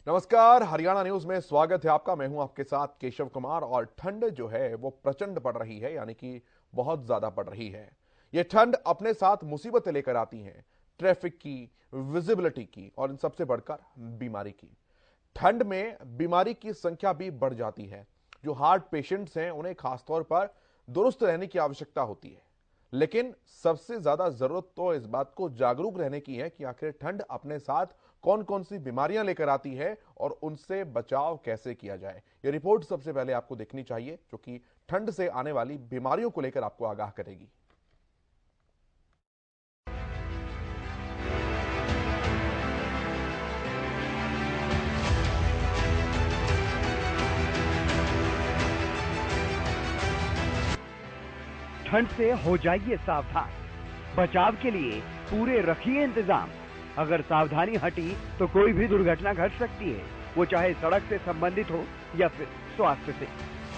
नमस्कार, हरियाणा न्यूज में स्वागत है आपका। मैं हूं आपके साथ केशव कुमार। और ठंड जो है वो प्रचंड पड़ रही है, यानी कि बहुत ज्यादा पड़ रही है। ये ठंड अपने साथ मुसीबतें लेकर आती है, ट्रैफिक की, विजिबिलिटी की और इन सबसे बढ़कर बीमारी की। ठंड में बीमारी की संख्या भी बढ़ जाती है। जो हार्ट पेशेंट्स हैं उन्हें खासतौर पर दुरुस्त रहने की आवश्यकता होती है। लेकिन सबसे ज्यादा जरूरत तो इस बात को जागरूक रहने की है कि आखिर ठंड अपने साथ कौन कौन सी बीमारियां लेकर आती है और उनसे बचाव कैसे किया जाए। यह रिपोर्ट सबसे पहले आपको देखनी चाहिए, जो कि ठंड से आने वाली बीमारियों को लेकर आपको आगाह करेगी। ठंड से हो जाइए सावधान। बचाव के लिए पूरे रखिए इंतजाम। अगर सावधानी हटी तो कोई भी दुर्घटना घट सकती है, वो चाहे सड़क से संबंधित हो या फिर स्वास्थ्य से।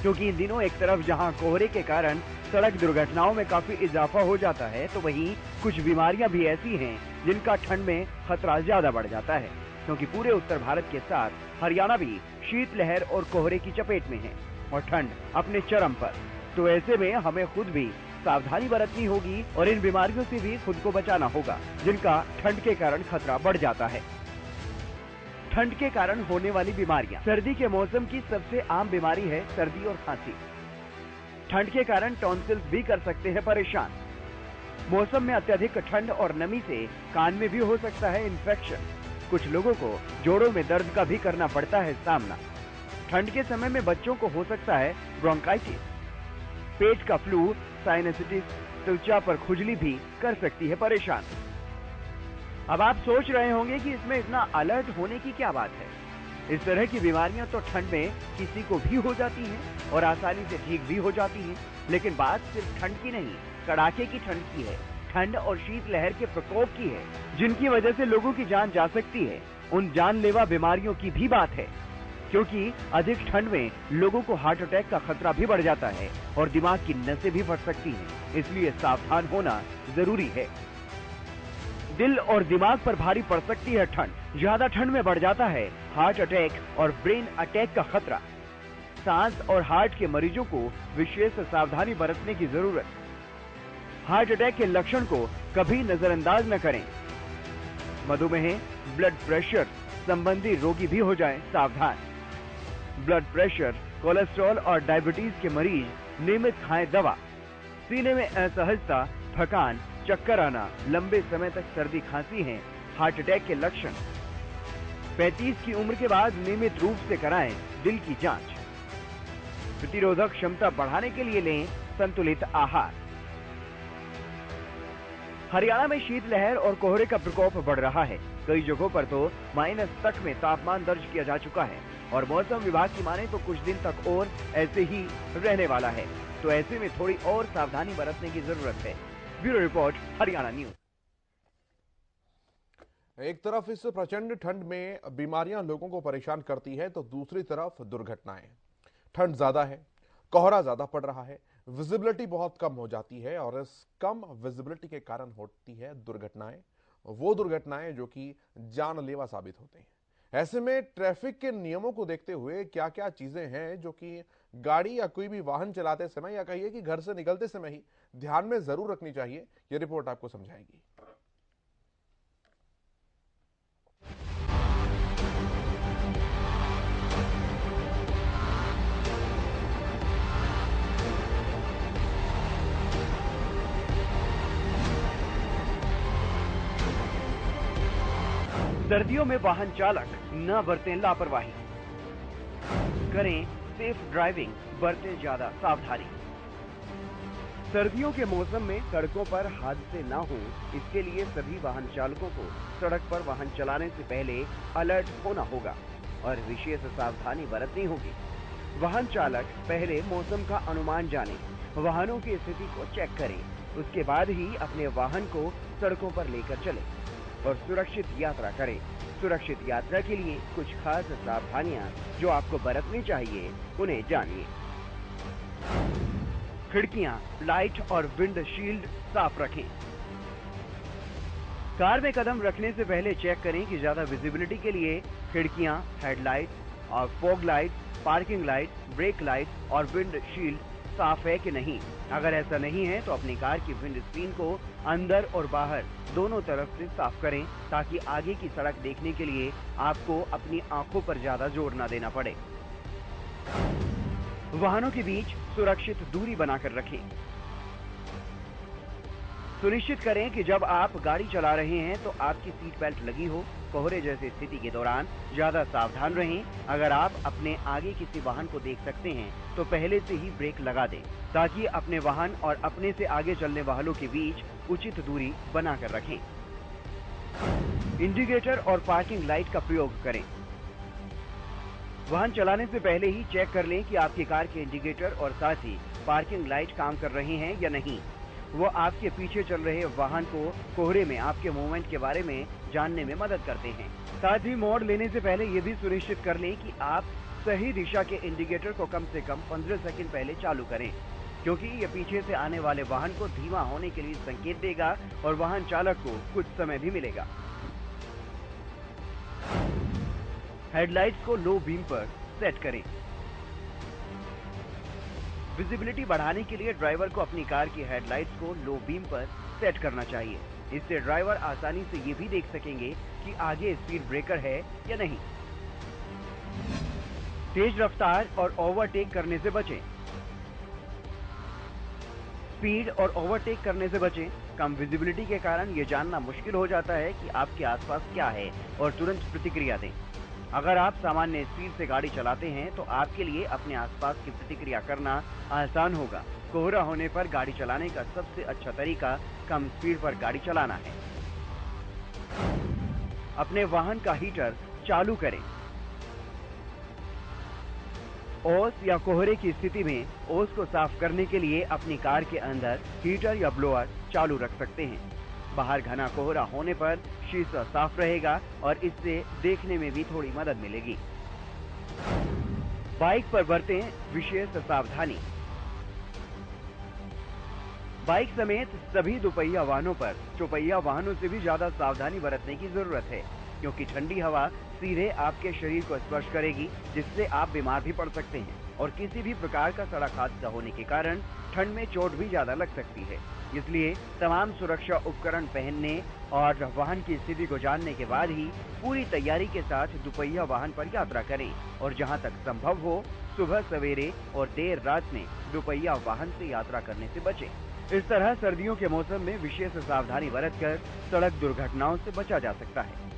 क्योंकि इन दिनों एक तरफ जहां कोहरे के कारण सड़क दुर्घटनाओं में काफी इजाफा हो जाता है, तो वहीं कुछ बीमारियां भी ऐसी हैं जिनका ठंड में खतरा ज्यादा बढ़ जाता है। क्योंकि पूरे उत्तर भारत के साथ हरियाणा भी शीतलहर और कोहरे की चपेट में है और ठंड अपने चरम पर। तो ऐसे में हमें खुद भी सावधानी बरतनी होगी और इन बीमारियों से भी खुद को बचाना होगा जिनका ठंड के कारण खतरा बढ़ जाता है। ठंड के कारण होने वाली बीमारियां। सर्दी के मौसम की सबसे आम बीमारी है सर्दी और खांसी। ठंड के कारण टॉन्सिल्स भी कर सकते हैं परेशान। मौसम में अत्यधिक ठंड और नमी से कान में भी हो सकता है इन्फेक्शन। कुछ लोगों को जोड़ों में दर्द का भी करना पड़ता है सामना। ठंड के समय में बच्चों को हो सकता है ब्रोंकाइटिस, पेट का फ्लू, साइनसिटिस, त्वचा पर खुजली भी कर सकती है परेशान। अब आप सोच रहे होंगे कि इसमें इतना अलर्ट होने की क्या बात है। इस तरह की बीमारियां तो ठंड में किसी को भी हो जाती हैं और आसानी से ठीक भी हो जाती हैं। लेकिन बात सिर्फ ठंड की नहीं, कड़ाके की ठंड की है। ठंड और शीतलहर के प्रकोप की है, जिनकी वजह से लोगों की जान जा सकती है। उन जानलेवा बीमारियों की भी बात है। क्योंकि अधिक ठंड में लोगों को हार्ट अटैक का खतरा भी बढ़ जाता है और दिमाग की नसें भी फट सकती हैं। इसलिए सावधान होना जरूरी है। दिल और दिमाग पर भारी पड़ सकती है ठंड। ज्यादा ठंड में बढ़ जाता है हार्ट अटैक और ब्रेन अटैक का खतरा। सांस और हार्ट के मरीजों को विशेष सावधानी बरतने की जरूरत। हार्ट अटैक के लक्षण को कभी नजरअंदाज न करें। मधुमेह, ब्लड प्रेशर संबंधी रोगी भी हो जाएं सावधान। ब्लड प्रेशर, कोलेस्ट्रॉल और डायबिटीज के मरीज नियमित खाएं दवा। सीने में असहजता, थकान, चक्कर आना, लंबे समय तक सर्दी खांसी हैं हार्ट अटैक के लक्षण। 35 की उम्र के बाद नियमित रूप से कराएं दिल की जांच। प्रतिरोधक क्षमता बढ़ाने के लिए लें संतुलित आहार। हरियाणा में शीतलहर और कोहरे का प्रकोप बढ़ रहा है। कई जगहों पर तो माइनस तक में तापमान दर्ज किया जा चुका है और मौसम विभाग की माने तो कुछ दिन तक और ऐसे ही रहने वाला है। तो ऐसे में थोड़ी और सावधानी बरतने की जरूरत है। Bureau report, Haryana news. एक तरफ इस प्रचंड ठंड में बीमारियां लोगों को परेशान करती है, तो दूसरी तरफ दुर्घटनाएं। ठंड ज्यादा है, कोहरा ज्यादा पड़ रहा है, विजिबिलिटी बहुत कम हो जाती है और इस कम विजिबिलिटी के कारण होती है दुर्घटनाएं। वो दुर्घटनाएं जो कि जानलेवा साबित होते हैं। ऐसे में ट्रैफिक के नियमों को देखते हुए क्या क्या चीजें हैं जो कि गाड़ी या कोई भी वाहन चलाते समय या कहिए कि घर से निकलते समय ही ध्यान में जरूर रखनी चाहिए, यह रिपोर्ट आपको समझाएगी। सर्दियों में वाहन चालक न बरतें लापरवाही। करें सेफ ड्राइविंग, बरतें ज्यादा सावधानी। सर्दियों के मौसम में सड़कों पर हादसे न हो, इसके लिए सभी वाहन चालकों को सड़क पर वाहन चलाने से पहले अलर्ट होना होगा और विशेष सावधानी बरतनी होगी। वाहन चालक पहले मौसम का अनुमान जाने, वाहनों की स्थिति को चेक करें, उसके बाद ही अपने वाहन को सड़कों पर लेकर चलें और सुरक्षित यात्रा करें। सुरक्षित यात्रा के लिए कुछ खास सावधानियां जो आपको बरतनी चाहिए, उन्हें जानिए। खिड़कियां, लाइट और विंडशील्ड साफ रखें। कार में कदम रखने से पहले चेक करें कि ज्यादा विजिबिलिटी के लिए खिड़कियां, हेडलाइट और fog light, parking light, brake light और विंड शील्ड साफ है कि नहीं। अगर ऐसा नहीं है तो अपनी कार की विंड स्क्रीन को अंदर और बाहर दोनों तरफ से साफ करें, ताकि आगे की सड़क देखने के लिए आपको अपनी आंखों पर ज्यादा जोर न देना पड़े। वाहनों के बीच सुरक्षित दूरी बनाकर रखें। सुनिश्चित करें कि जब आप गाड़ी चला रहे हैं तो आपकी सीट बेल्ट लगी हो। कोहरे जैसी स्थिति के दौरान ज्यादा सावधान रहें। अगर आप अपने आगे किसी वाहन को देख सकते हैं तो पहले से ही ब्रेक लगा दें, ताकि अपने वाहन और अपने से आगे चलने वालों के बीच उचित दूरी बनाकर रखें। इंडिकेटर और पार्किंग लाइट का प्रयोग करें। वाहन चलाने से पहले ही चेक कर लें कि आपकी कार के इंडिकेटर और साथ ही पार्किंग लाइट काम कर रहे हैं या नहीं। वो आपके पीछे चल रहे वाहन को कोहरे में आपके मूवमेंट के बारे में जानने में मदद करते हैं। साथ ही मोड़ लेने से पहले ये भी सुनिश्चित कर लें कि आप सही दिशा के इंडिकेटर को कम से कम 15 सेकंड पहले चालू करें, क्योंकि ये पीछे से आने वाले वाहन को धीमा होने के लिए संकेत देगा और वाहन चालक को कुछ समय भी मिलेगा। हेडलाइट्स को लो बीम पर सेट करें। विजिबिलिटी बढ़ाने के लिए ड्राइवर को अपनी कार की हेडलाइट्स को लो बीम पर सेट करना चाहिए। इससे ड्राइवर आसानी से ये भी देख सकेंगे कि आगे स्पीड ब्रेकर है या नहीं। तेज रफ्तार और ओवरटेक करने से बचें। स्पीड और ओवरटेक करने से बचें। कम विजिबिलिटी के कारण ये जानना मुश्किल हो जाता है कि आपके आसपास क्या है और तुरंत प्रतिक्रिया दें। अगर आप सामान्य स्पीड से गाड़ी चलाते हैं तो आपके लिए अपने आसपास की प्रतिक्रिया करना आसान होगा। कोहरा होने पर गाड़ी चलाने का सबसे अच्छा तरीका कम स्पीड पर गाड़ी चलाना है। अपने वाहन का हीटर चालू करें। ओस या कोहरे की स्थिति में ओस को साफ करने के लिए अपनी कार के अंदर हीटर या ब्लोअर चालू रख सकते हैं। बाहर घना कोहरा होने पर शीशा साफ रहेगा और इससे देखने में भी थोड़ी मदद मिलेगी। बाइक पर बरतें विशेष सावधानी। बाइक समेत सभी दोपहिया वाहनों पर चौपहिया वाहनों से भी ज्यादा सावधानी बरतने की जरूरत है, क्योंकि ठंडी हवा सीधे आपके शरीर को स्पर्श करेगी, जिससे आप बीमार भी पड़ सकते हैं और किसी भी प्रकार का सड़क हादसा होने के कारण ठंड में चोट भी ज्यादा लग सकती है। इसलिए तमाम सुरक्षा उपकरण पहनने और वाहन की स्थिति को जानने के बाद ही पूरी तैयारी के साथ दुपहिया वाहन पर यात्रा करें और जहां तक संभव हो सुबह सवेरे और देर रात में दुपहिया वाहन से यात्रा करने से बचें। इस तरह सर्दियों के मौसम में विशेष सावधानी बरतकर सड़क दुर्घटनाओं से बचा जा सकता है।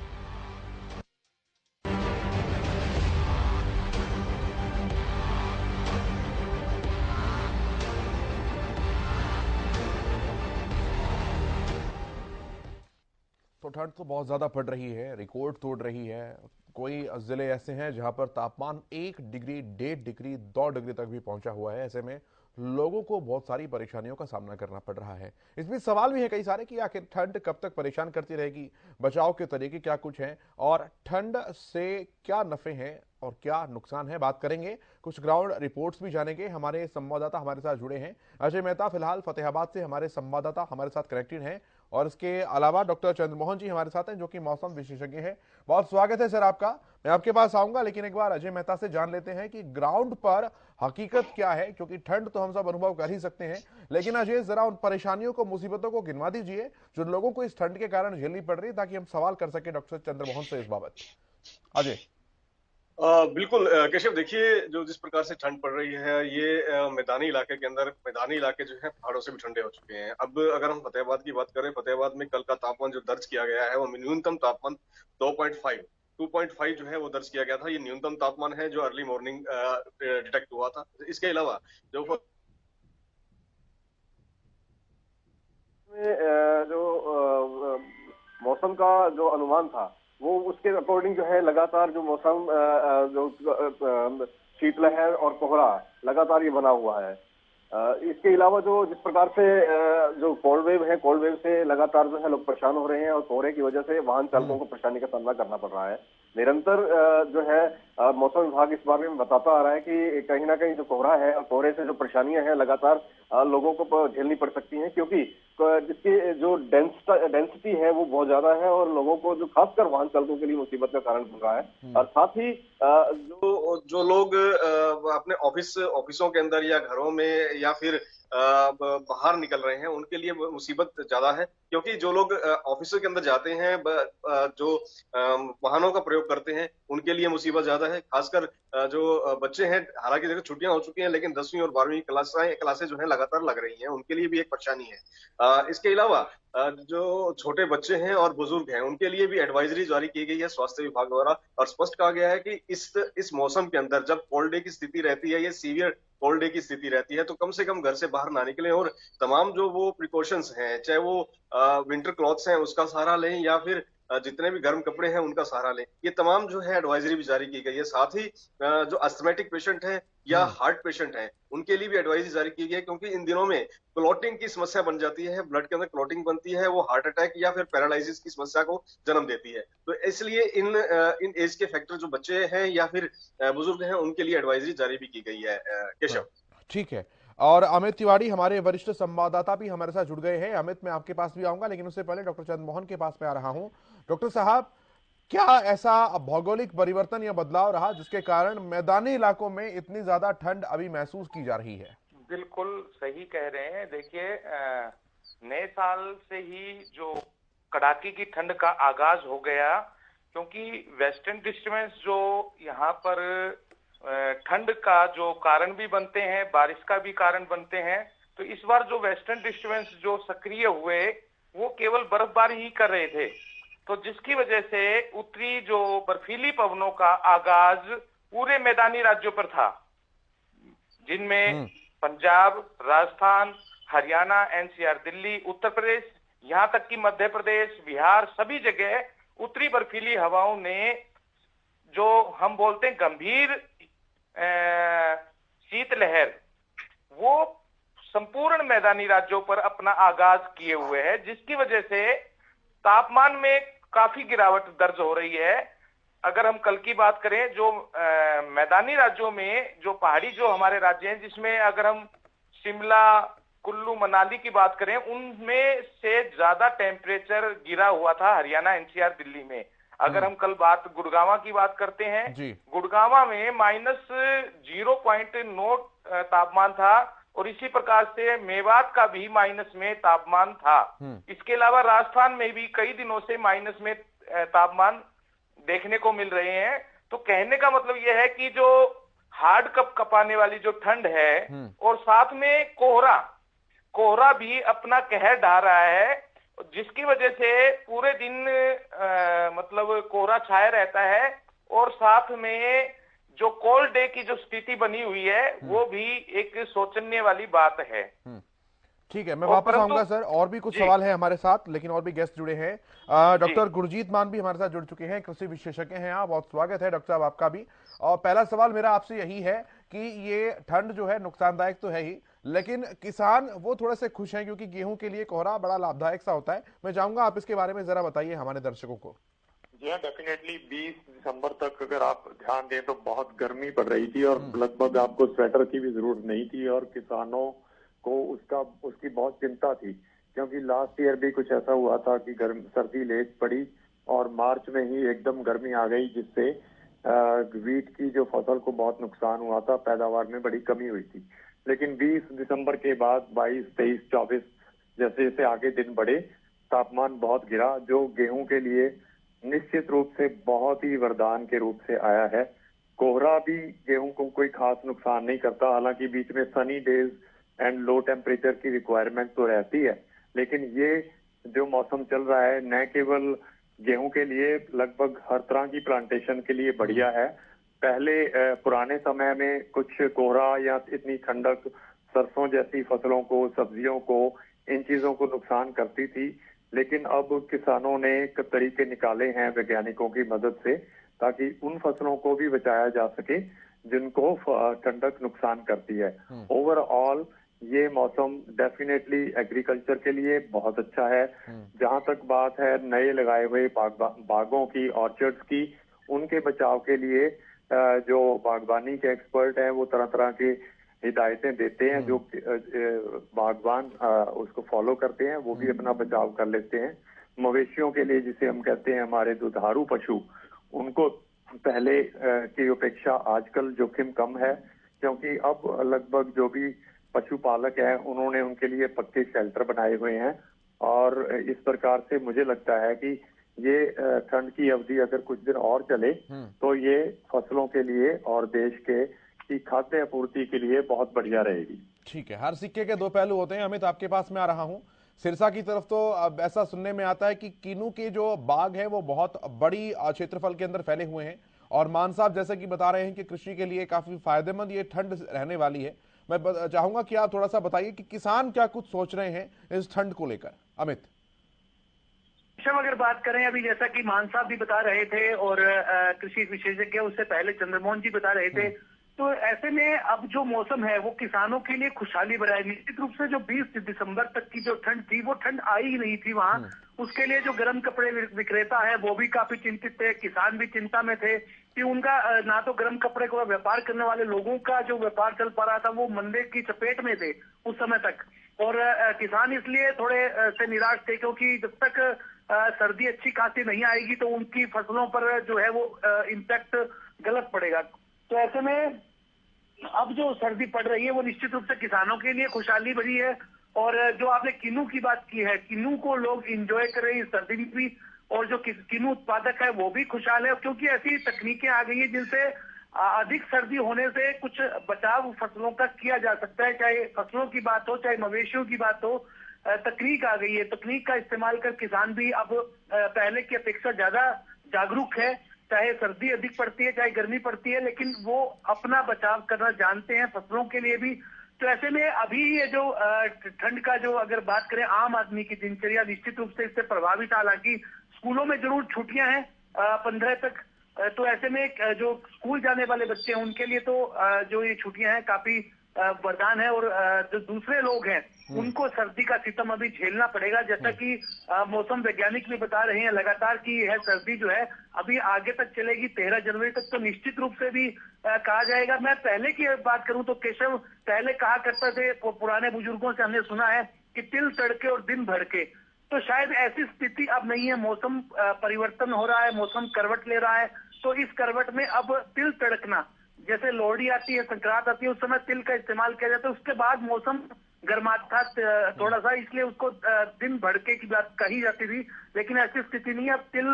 तो ठंड तो बहुत ज़्यादा पड़ रही है, रिकॉर्ड तोड़ रही है। कोई ज़िले ऐसे हैं जहां पर तापमान 1 डिग्री, 1.5 डिग्री, 2 डिग्री तक भी पहुंचा हुआ है। ऐसे में लोगों को बहुत सारी परेशानियों का सामना करना पड़ रहा है। इसमें सवाल भी है कई सारे कि आखिर ठंड कब तक परेशान करती रहेगी, बचाव के तरीके क्या कुछ हैं और ठंड से क्या नफे हैं और क्या नुकसान है, बात करेंगे। कुछ ग्राउंड रिपोर्ट्स भी जानेंगे। हमारे संवाददाता हमारे साथ जुड़े हैं। अजय मेहता फिलहाल फतेहाबाद से हमारे संवाददाता हमारे साथ कनेक्टेड हैं और इसके अलावा डॉक्टर चंद्रमोहन जी हमारे साथ हैं जो कि मौसम विशेषज्ञ हैं। बहुत स्वागत है सर आपका। मैं आपके पास आऊंगा, लेकिन एक बार अजय मेहता से जान लेते हैं कि ग्राउंड पर हकीकत क्या है, क्योंकि ठंड तो हम सब अनुभव कर ही सकते हैं, लेकिन अजय जरा उन परेशानियों को, मुसीबतों को गिनवा दीजिए जो लोगों को इस ठंड के कारण झेलनी पड़ रही है, ताकि हम सवाल कर सके डॉक्टर चंद्रमोहन से इस बाबत। अजय। बिल्कुल केशव, देखिए जो जिस प्रकार से ठंड पड़ रही है ये मैदानी इलाके के अंदर, मैदानी इलाके जो है पहाड़ों से भी ठंडे हो चुके हैं। अब अगर हम फतेहाबाद की बात करें, फतेहाबाद में कल का तापमान जो दर्ज किया गया है वो न्यूनतम तापमान 2.5 जो है वो दर्ज किया गया था। ये न्यूनतम तापमान है जो अर्ली मॉर्निंग डिटेक्ट हुआ था। इसके अलावा जो मौसम का जो अनुमान था वो उसके अकॉर्डिंग जो है लगातार जो मौसम जो शीतलहर और कोहरा लगातार ये बना हुआ है। इसके अलावा जो जिस प्रकार से जो कोल्ड वेव है, कोल्ड वेव से लगातार जो है लोग परेशान हो रहे हैं और कोहरे की वजह से वाहन चालकों को परेशानी का सामना करना पड़ रहा है। निरंतर जो है मौसम विभाग इस बारे में बताता आ रहा है कि कहीं ना कहीं जो कोहरा है और कोहरे से जो परेशानियां हैं लगातार लोगों को झेलनी पड़ सकती हैं, क्योंकि जिसकी जो डेंसिटी है वो बहुत ज्यादा है और लोगों को जो खासकर वाहन चालकों के लिए मुसीबत का कारण बन रहा है। और साथ ही जो जो लोग अपने ऑफिसों के अंदर या घरों में या फिर बाहर निकल रहे हैं, उनके लिए मुसीबत ज्यादा है, क्योंकि जो लोग ऑफिसों के अंदर जाते हैं, जो वाहनों का प्रयोग करते हैं, उनके लिए मुसीबत ज्यादा है। खासकर जो बच्चे हैं, हालांकि देखो छुट्टियां हो चुकी हैं, लेकिन 10वीं और 12वीं क्लासें जो है लगातार लग रही हैं, उनके लिए भी एक परेशानी है। इसके अलावा जो छोटे बच्चे हैं और बुजुर्ग हैं, उनके लिए भी एडवाइजरी जारी की गई है स्वास्थ्य विभाग द्वारा, और स्पष्ट कहा गया है कि इस मौसम के अंदर जब कोल्ड डे की स्थिति रहती है, ये सीवियर कोल्ड डे की स्थिति रहती है, तो कम से कम घर से बाहर ना निकलें और तमाम जो वो प्रिकॉशंस हैं, चाहे वो विंटर क्लॉथ्स हैं उसका सहारा लें या फिर जितने भी गर्म कपड़े हैं उनका सहारा लें। ये तमाम जो है एडवाइजरी भी जारी की गई है। साथ ही जो अस्थमेटिक पेशेंट है या हार्ट पेशेंट है, उनके लिए भी एडवाइजरी जारी की गई है, क्योंकि इन दिनों में क्लॉटिंग की समस्या बन जाती है, ब्लड के अंदर क्लॉटिंग बनती है, वो हार्ट अटैक या फिर पैरालिसिस की समस्या को जन्म देती है। तो इसलिए इन एज के फैक्टर जो बच्चे हैं या फिर बुजुर्ग हैं, उनके लिए एडवाइजरी जारी भी की गई है। केशव, ठीक है। और अमित तिवारी हमारे वरिष्ठ संवाददाता भी हमारे साथ जुड़ गए हैं। अमित, मैं आपके पास भी आऊंगा, लेकिन उससे पहले डॉक्टर चंद्रमोहन के पास में आ रहा हूं। डॉक्टर साहब, क्या ऐसा भौगोलिक परिवर्तन या बदलाव रहा जिसके कारण मैदानी इलाकों में इतनी ज्यादा ठंड अभी महसूस की जा रही है? बिल्कुल सही कह रहे हैं। देखिए, नए साल से ही जो कड़ाके की ठंड का आगाज हो गया, क्योंकि वेस्टर्न डिस्टर्बेंस जो यहाँ पर ठंड का जो कारण भी बनते हैं, बारिश का भी कारण बनते हैं, तो इस बार जो वेस्टर्न डिस्टर्बेंस जो सक्रिय हुए वो केवल बर्फबारी ही कर रहे थे, तो जिसकी वजह से उत्तरी जो बर्फीली पवनों का आगाज पूरे मैदानी राज्यों पर था, जिनमें पंजाब, राजस्थान, हरियाणा, एनसीआर, दिल्ली, उत्तर प्रदेश, यहाँ तक कि मध्य प्रदेश, बिहार, सभी जगह उत्तरी बर्फीली हवाओं ने जो हम बोलते हैं गंभीर शीतलहर, वो संपूर्ण मैदानी राज्यों पर अपना आगाज किए हुए है, जिसकी वजह से तापमान में काफी गिरावट दर्ज हो रही है। अगर हम कल की बात करें, जो मैदानी राज्यों में जो पहाड़ी जो हमारे राज्य हैं, जिसमें अगर हम शिमला, कुल्लू, मनाली की बात करें, उनमें से ज्यादा टेम्परेचर गिरा हुआ था हरियाणा, एनसीआर, दिल्ली में। अगर हम कल गुड़गांव की बात करते हैं, गुड़गांव में -0.9 तापमान था, और इसी प्रकार से मेवात का भी माइनस में तापमान था। इसके अलावा राजस्थान में भी कई दिनों से माइनस में तापमान देखने को मिल रहे हैं। तो कहने का मतलब यह है कि जो हार्ड कप कपाने वाली जो ठंड है, और साथ में कोहरा भी अपना कहर ढा रहा है, जिसकी वजह से पूरे दिन मतलब कोहरा छाया रहता है, और साथ में जो कोल्ड डे की जो स्थिति बनी हुई है वो भी एक सोचनीय वाली बात है। ठीक है, मैं वापस आऊंगा सर, और भी कुछ सवाल है हमारे साथ, लेकिन और भी गेस्ट जुड़े हैं। डॉक्टर गुरजीत मान भी हमारे साथ जुड़ चुके हैं, कृषि विशेषज्ञ हैं आप। बहुत स्वागत है डॉक्टर साहब आपका भी। और पहला सवाल मेरा आपसे यही है कि ये ठंड जो है नुकसानदायक तो है ही, लेकिन किसान वो थोड़े से खुश हैं क्योंकि गेहूं के लिए कोहरा बड़ा लाभदायक सा होता है। मैं चाहूंगा आप इसके बारे में जरा बताइए हमारे दर्शकों को। जी हाँ, डेफिनेटली 20 दिसंबर तक अगर आप ध्यान दें तो बहुत गर्मी पड़ रही थी, और लगभग आपको स्वेटर की भी जरूरत नहीं थी, और किसानों को उसकी बहुत चिंता थी, क्योंकि लास्ट ईयर भी कुछ ऐसा हुआ था कि सर्दी लेट पड़ी और मार्च में ही एकदम गर्मी आ गई, जिससे वीट की जो फसल को बहुत नुकसान हुआ था, पैदावार में बड़ी कमी हुई थी। लेकिन 20 दिसंबर के बाद 22, 23, 24 जैसे जैसे आगे दिन बढ़े, तापमान बहुत गिरा, जो गेहूं के लिए निश्चित रूप से बहुत ही वरदान के रूप से आया है। कोहरा भी गेहूं को कोई खास नुकसान नहीं करता, हालांकि बीच में Sunny days and low temperature की रिक्वायरमेंट तो रहती है, लेकिन ये जो मौसम चल रहा है न केवल गेहूं के लिए, लगभग हर तरह की प्लांटेशन के लिए बढ़िया है। पहले पुराने समय में कुछ कोहरा या इतनी ठंडक सरसों जैसी फसलों को, सब्जियों को, इन चीजों को नुकसान करती थी, लेकिन अब किसानों ने तरीके निकाले हैं वैज्ञानिकों की मदद से, ताकि उन फसलों को भी बचाया जा सके जिनको ठंडक नुकसान करती है। ओवरऑल ये मौसम डेफिनेटली एग्रीकल्चर के लिए बहुत अच्छा है। जहां तक बात है नए लगाए हुए बागों की, ऑर्चर्ड्स की, उनके बचाव के लिए जो बागवानी के एक्सपर्ट हैं वो तरह तरह की हिदायतें देते हैं, जो बागवान उसको फॉलो करते हैं, वो भी अपना बचाव कर लेते हैं। मवेशियों के लिए, जिसे हम कहते हैं हमारे दुधारू पशु, उनको पहले की अपेक्षा आजकल जोखिम कम है, क्योंकि अब लगभग जो भी पशुपालक हैं उन्होंने उनके लिए पक्के शेल्टर बनाए हुए हैं। और इस प्रकार से मुझे लगता है कि ये ठंड की अवधि अगर कुछ दिन और चले तो ये फसलों के लिए और देश की खाद्य आपूर्ति के लिए बहुत बढ़िया रहेगी। ठीक है, हर सिक्के के दो पहलू होते हैं। अमित, आपके पास मैं आ रहा हूं। सिरसा की तरफ तो अब ऐसा सुनने में आता है कि किन्नू के जो बाग है वो बहुत बड़ी क्षेत्रफल के अंदर फैले हुए हैं, और मान साहब जैसे कि बता रहे हैं कि कृषि के लिए काफी फायदेमंद ये ठंड रहने वाली है। मैं चाहूंगा कि आप थोड़ा सा बताइए कि किसान क्या कुछ सोच रहे हैं इस ठंड को लेकर। अमित, अगर बात करें, अभी जैसा कि मान साहब भी बता रहे थे और कृषि विशेषज्ञ उससे पहले चंद्रमोहन जी बता रहे थे, तो ऐसे में अब जो मौसम है वो किसानों के लिए खुशहाली भरा है। निश्चित रूप से जो 20 दिसंबर तक की जो ठंड थी वो ठंड आई ही नहीं थी वहां। उसके लिए जो गर्म कपड़े विक्रेता है वो भी काफी चिंतित थे, किसान भी चिंता में थे कि उनका ना तो गर्म कपड़े को व्यापार करने वाले लोगों का जो व्यापार चल पा रहा था वो मंदे की चपेट में थे उस समय तक। और किसान इसलिए थोड़े से निराश थे, क्योंकि जब तक सर्दी अच्छी खासी नहीं आएगी तो उनकी फसलों पर जो है वो इम्पैक्ट गलत पड़ेगा। तो ऐसे में अब जो सर्दी पड़ रही है वो निश्चित रूप से किसानों के लिए खुशहाली भरी है। और जो आपने किन्नू की बात की है, किन्नू को लोग एंजॉय कर रहे हैं इस सर्दी में भी, और जो किन्नू उत्पादक है वो भी खुशहाल है, क्योंकि ऐसी तकनीकें आ गई है जिनसे अधिक सर्दी होने से कुछ बचाव फसलों का किया जा सकता है। चाहे फसलों की बात हो, चाहे मवेशियों की बात हो, तकनीक आ गई है। तकनीक का इस्तेमाल कर किसान भी अब पहले की अपेक्षा ज्यादा जागरूक है। चाहे सर्दी अधिक पड़ती है, चाहे गर्मी पड़ती है, लेकिन वो अपना बचाव करना जानते हैं फसलों के लिए भी। तो ऐसे में अभी ये जो ठंड का जो अगर बात करें, आम आदमी की दिनचर्या निश्चित रूप से इससे प्रभावित। हालांकि स्कूलों में जरूर छुट्टियां हैं 15 तक, तो ऐसे में जो स्कूल जाने वाले बच्चे हैं उनके लिए तो जो ये छुट्टियां हैं काफी वरदान है। और जो दूसरे लोग हैं उनको सर्दी का सितम अभी झेलना पड़ेगा। जैसा कि मौसम वैज्ञानिक भी बता रहे हैं लगातार कि यह सर्दी जो है अभी आगे तक चलेगी, 13 जनवरी तक। तो निश्चित रूप से भी कहा जाएगा। मैं पहले की बात करूं तो केशव, पहले कहा करते थे पुराने बुजुर्गों से हमने सुना है कि तिल तड़के और दिन भड़के, तो शायद ऐसी स्थिति अब नहीं है। मौसम परिवर्तन हो रहा है, मौसम करवट ले रहा है, तो इस करवट में अब तिल तड़कना, जैसे लोहड़ी आती है, संक्रांत आती है, उस समय तिल का इस्तेमाल किया जाता है। उसके बाद मौसम गर्माता थोड़ा सा, इसलिए उसको दिन भड़के की बात कही जाती थी, लेकिन ऐसी स्थिति नहीं है। अब तिल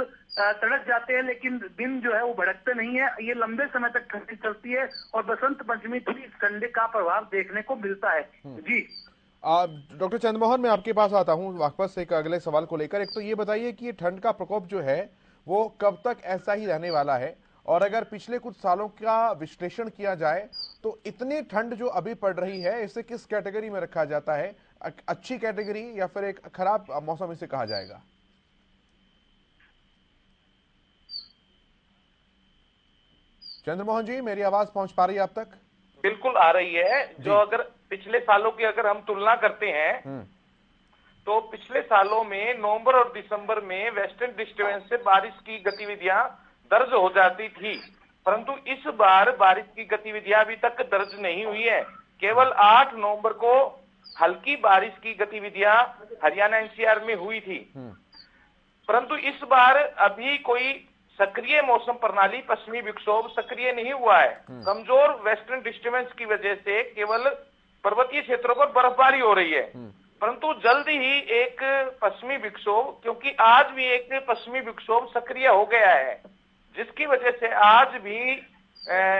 तड़क जाते हैं लेकिन दिन जो है वो भड़कते नहीं है। ये लंबे समय तक ठंडी चलती है और बसंत पंचमी तक इस ठंडे का प्रभाव देखने को मिलता है। जी डॉक्टर चंद्रमोहन, मैं आपके पास आता हूँ वापस एक अगले सवाल को लेकर। एक तो ये बताइए कि ये ठंड का प्रकोप जो है वो कब तक ऐसा ही रहने वाला है, और अगर पिछले कुछ सालों का विश्लेषण किया जाए तो इतनी ठंड जो अभी पड़ रही है इसे किस कैटेगरी में रखा जाता है? अच्छी कैटेगरी या फिर एक खराब मौसम इसे कहा जाएगा? चंद्रमोहन जी, मेरी आवाज पहुंच पा रही है आप तक? बिल्कुल आ रही है। जो अगर पिछले सालों की अगर हम तुलना करते हैं तो पिछले सालों में नवंबर और दिसंबर में वेस्टर्न डिस्टर्बेंस से बारिश की गतिविधियां दर्ज हो जाती थी, परंतु इस बार बारिश की गतिविधियां अभी तक दर्ज नहीं हुई है। केवल 8 नवंबर को हल्की बारिश की गतिविधियां हरियाणा एनसीआर में हुई थी, परंतु इस बार अभी कोई सक्रिय मौसम प्रणाली पश्चिमी विक्षोभ सक्रिय नहीं हुआ है। कमजोर वेस्टर्न डिस्टर्बेंस की वजह से केवल पर्वतीय क्षेत्रों पर बर्फबारी हो रही है, परंतु जल्द ही एक पश्चिमी विक्षोभ, क्योंकि आज भी एक पश्चिमी विक्षोभ सक्रिय हो गया है, जिसकी वजह से आज भी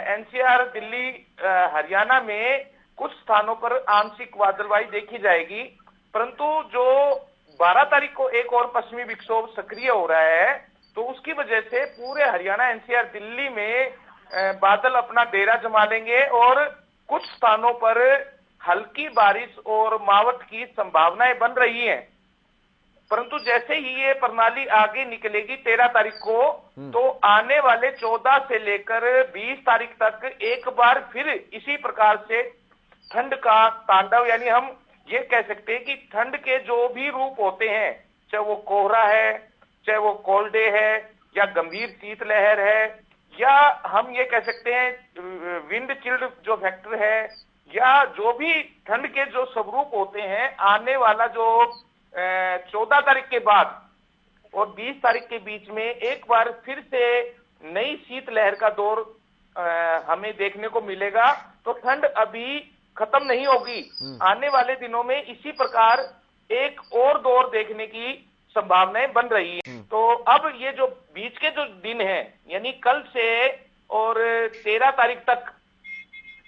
एनसीआर, दिल्ली, हरियाणा में कुछ स्थानों पर आंशिक बादलवाई देखी जाएगी। परंतु जो 12 तारीख को एक और पश्चिमी विक्षोभ सक्रिय हो रहा है, तो उसकी वजह से पूरे हरियाणा, एनसीआर, दिल्ली में बादल अपना डेरा जमा लेंगे और कुछ स्थानों पर हल्की बारिश और मावठ की संभावनाएं बन रही हैं। परंतु जैसे ही ये प्रणाली आगे निकलेगी 13 तारीख को, तो आने वाले 14 से लेकर 20 तारीख तक एक बार फिर इसी प्रकार से ठंड का तांडव, यानी हम ये कह सकते हैं कि ठंड के जो भी रूप होते हैं, चाहे वो कोहरा है, चाहे वो कोल्ड डे है, या गंभीर शीतलहर है, या हम ये कह सकते हैं विंड चिल्ड जो फैक्टर है, या जो भी ठंड के जो स्वरूप होते हैं, आने वाला जो 14 तारीख के बाद और 20 तारीख के बीच में एक बार फिर से नई शीतलहर का दौर हमें देखने को मिलेगा। तो ठंड अभी खत्म नहीं होगी, आने वाले दिनों में इसी प्रकार एक और दौर देखने की संभावनाएं बन रही है। तो अब ये जो बीच के जो दिन हैं, यानी कल से और 13 तारीख तक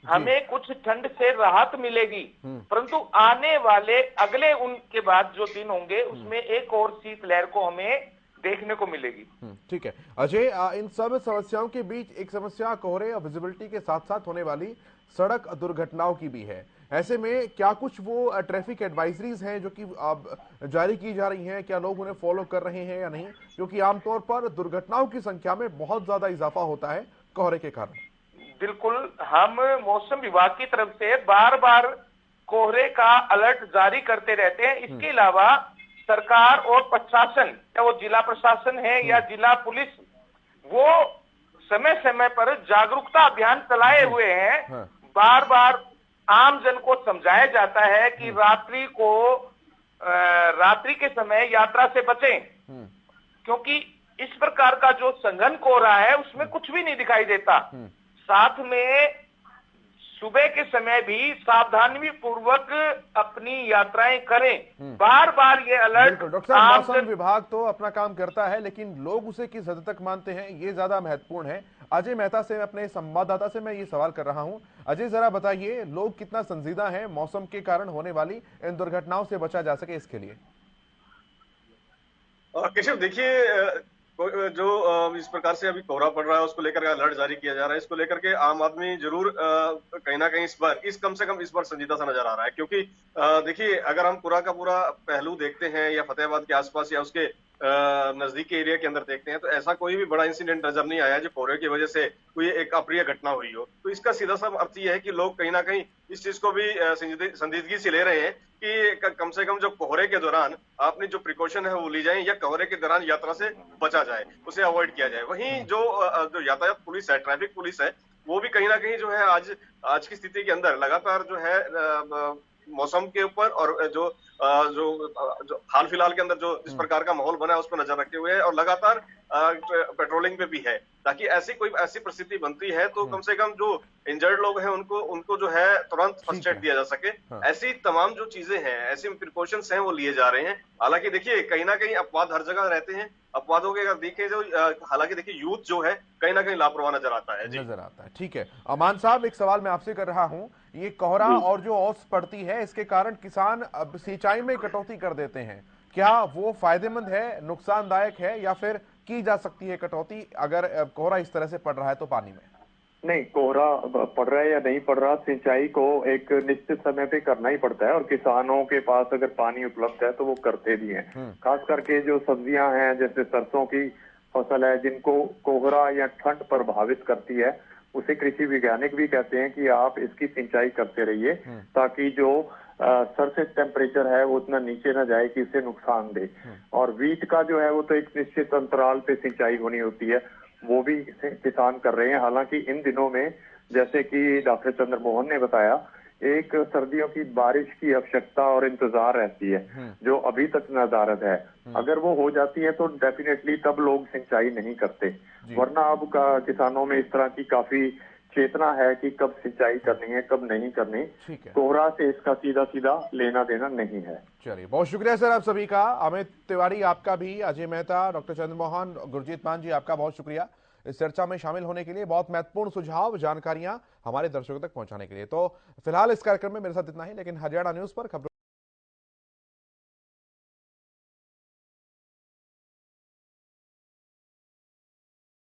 हमें कुछ ठंड से राहत मिलेगी, परंतु आने वाले अगले उनके बाद जो दिन होंगे उसमें एक और शीतलहर को हमें देखने को मिलेगी। ठीक है अजय, इन सब समस्याओं के बीच एक समस्या कोहरे और विजिबिलिटी के साथ साथ होने वाली सड़क दुर्घटनाओं की भी है। ऐसे में क्या कुछ वो ट्रैफिक एडवाइजरीज हैं जो कि अब जारी की जा रही हैं, क्या लोग उन्हें फॉलो कर रहे हैं या नहीं? क्योंकि आमतौर पर दुर्घटनाओं की संख्या में बहुत ज्यादा इजाफा होता है कोहरे के कारण। बिल्कुल, हम मौसम विभाग की तरफ से बार बार कोहरे का अलर्ट जारी करते रहते हैं। इसके अलावा सरकार और प्रशासन, या वो जिला प्रशासन है या जिला पुलिस, वो समय समय पर जागरूकता अभियान चलाए हुए हैं। बार बार आम जन को समझाया जाता है कि रात्रि के समय यात्रा से बचें, क्योंकि इस प्रकार का जो संघन कोहरा है उसमें कुछ भी नहीं दिखाई देता। साथ में सुबह के समय भी सावधानी पूर्वक अपनी यात्राएं करें। बार बार ये अलर्ट डॉक्टर साहब, मौसम विभाग तो अपना काम करता है, लेकिन लोग उसे किस हद तक मानते हैं ये ज्यादा महत्वपूर्ण है। अजय मेहता से, अपने संवाददाता से मैं ये सवाल कर रहा हूं। अजय, जरा बताइए, लोग कितना संजीदा है मौसम के कारण होने वाली इन दुर्घटनाओं से बचा जा सके इसके लिए? केशव, देखिए, जो इस प्रकार से अभी कोहरा पड़ रहा है उसको लेकर अलर्ट जारी किया जा रहा है, इसको लेकर के आम आदमी जरूर कहीं ना कहीं कम से कम इस बार संजीदा सा नजर आ रहा है। क्योंकि देखिए, अगर हम पूरा का पूरा पहलू देखते हैं या फतेहाबाद के आसपास या उसके नजदीकी एरिया के अंदर देखते हैं, तो ऐसा कोई भी बड़ा इंसिडेंट नजर नहीं आया जो कोहरे की वजह से कोई एक अप्रिय घटना हुई हो। तो इसका सीधा सा अर्थ यह है कि लोग कहीं ना कहीं इस चीज को भी संजीदगी से ले रहे हैं कि कम से कम जो कोहरे के दौरान अपनी जो प्रिकॉशन है वो ली जाए, या कोहरे के दौरान यात्रा से बचा जाए, उसे अवॉइड किया जाए। वहीं जो यातायात पुलिस है, ट्रैफिक पुलिस है, वो भी कहीं ना कहीं जो है आज की स्थिति के अंदर लगातार जो है मौसम के ऊपर और जो हाल फिलहाल के अंदर जो इस प्रकार का माहौल बना है उस पर नजर रखे हुए है और लगातार पेट्रोलिंग पे भी है, ताकि ऐसी परिस्थिति बनती है तो कम से कम जो इंजर्ड लोग हैं उनको जो है तुरंत फर्स्ट एड दिया जा सके। ऐसी तमाम जो चीजें हैं, ऐसे प्रिकॉशंस हैं, वो लिए जा रहे हैं। हालांकि देखिए, कहीं ना कहीं अपवाद हर जगह रहते हैं। अपवादों के अगर देखें जो हालांकि देखिए यूथ जो है कहीं ना कहीं लापरवाह नजर आता है। ठीक है अमान साहब, एक सवाल मैं आपसे कर रहा हूं, ये कोहरा और जो औस पड़ती है इसके कारण किसान अब सिंचाई में कटौती कर देते हैं, क्या वो फायदेमंद है, नुकसानदायक है, या फिर की जा सकती है कटौती अगर कोहरा इस तरह से पड़ रहा है तो पानी में? नहीं, कोहरा पड़ रहा है या नहीं पड़ रहा, सिंचाई को एक निश्चित समय पे करना ही पड़ता है और किसानों के पास अगर पानी उपलब्ध है तो वो करते भी हैं। खास करके जो सब्जियां हैं, जैसे सरसों की फसल है, जिनको कोहरा या ठंड प्रभावित करती है, उसे कृषि वैज्ञानिक भी कहते हैं कि आप इसकी सिंचाई करते रहिए ताकि जो सरफेस टेम्परेचर है वो उतना नीचे ना जाए कि इसे नुकसान दे। और वीट का जो है वो तो एक निश्चित अंतराल पे सिंचाई होनी होती है, वो भी किसान कर रहे हैं। हालांकि इन दिनों में, जैसे कि डॉक्टर चंद्रमोहन ने बताया, एक सर्दियों की बारिश की आवश्यकता और इंतजार रहती है जो अभी तक नदारद है। अगर वो हो जाती है तो डेफिनेटली तब लोग सिंचाई नहीं करते, वरना अब किसानों में इस तरह की काफी चेतना है कि कब सिंचाई करनी है, कब नहीं करनी। कोहरा से इसका सीधा सीधा लेना देना नहीं है। चलिए, बहुत शुक्रिया सर आप सभी का। अमित तिवारी आपका भी, अजय मेहता, डॉक्टर चंद्रमोहन, गुरजीत मान जी आपका बहुत शुक्रिया इस चर्चा में शामिल होने के लिए, बहुत महत्वपूर्ण सुझाव, जानकारियां हमारे दर्शकों तक पहुंचाने के लिए। तो फिलहाल इस कार्यक्रम में मेरे साथ इतना ही, लेकिन हरियाणा न्यूज पर खबरों